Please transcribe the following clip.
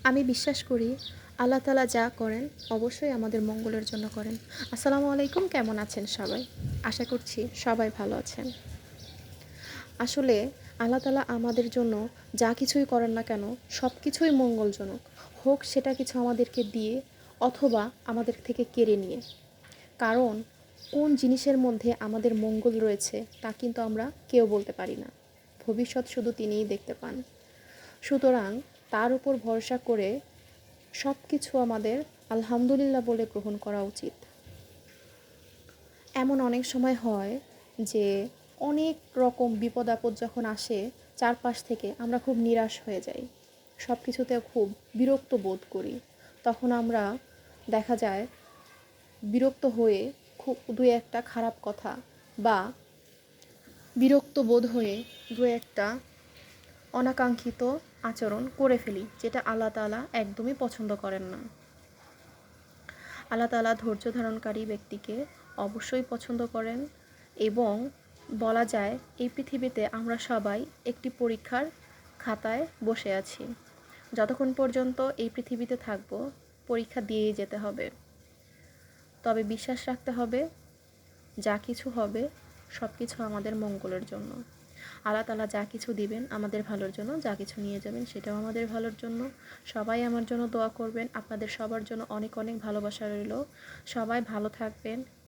আমি বিশ্বাস করি আল্লাহ তাআলা যা করেন অবশ্যই আমাদের মঙ্গলের জন্য করেন। আসসালামু আলাইকুম, কেমন আছেন সবাই? আশা করছি সবাই ভালো আছেন। আসলে আল্লাহ তাআলা আমাদের জন্য যা কিছুই করেন না কেন সব কিছুই মঙ্গলজনক। হোক সেটা কিছু আমাদেরকে দিয়ে অথবা আমাদের থেকে কেড়ে নিয়ে। কারণ কোন জিনিসের মধ্যে আমাদের মঙ্গল রয়েছে তা কিন্তু আমরা কেউ বলতে পারি না। ভবিষ্যৎ শুধু তিনিই দেখতে পান। সুতরাং তার উপর ভরসা করে সব কিছু আমাদের আলহামদুলিল্লাহ বলে গ্রহণ করা উচিত। এমন অনেক সময় হয় যে অনেক রকম বিপদ আপদ যখন আসে চারপাশ থেকে আমরা খুব নিরাশ হয়ে যাই, সব কিছুতে খুব বিরক্ত বোধ করি। তখন আমরা দেখা যায় বিরক্ত হয়ে খুব দু একটা খারাপ কথা বা বিরক্ত বোধ হয়ে দু একটা অনাকাঙ্ক্ষিত আচরণ করে ফেলি, যেটা আল্লাহ তাআলা একদমই পছন্দ করেন না। আল্লাহ তাআলা ধৈর্য ধারণকারী ব্যক্তিকে অবশ্যই পছন্দ করেন এবং বলা যায় এই পৃথিবীতে আমরা সবাই একটি পরীক্ষার খাতায় বসে আছি। যতক্ষণ পর্যন্ত এই পৃথিবীতে থাকব পরীক্ষা দিয়েই যেতে হবে। তবে বিশ্বাস রাখতে হবে যা কিছু হবে সব কিছু আমাদের মঙ্গলের জন্য। আল্লাহ তাআলা যা কিছু দিবেন আমাদের ভালোর জন্য, যা কিছু নিয়ে যাবেন সেটাও আমাদের ভালোর জন্য। সবাই আমার জন্য দোয়া করবেন। আপনাদের সবার জন্য অনেক অনেক ভালোবাসা রইল। সবাই ভালো থাকবেন।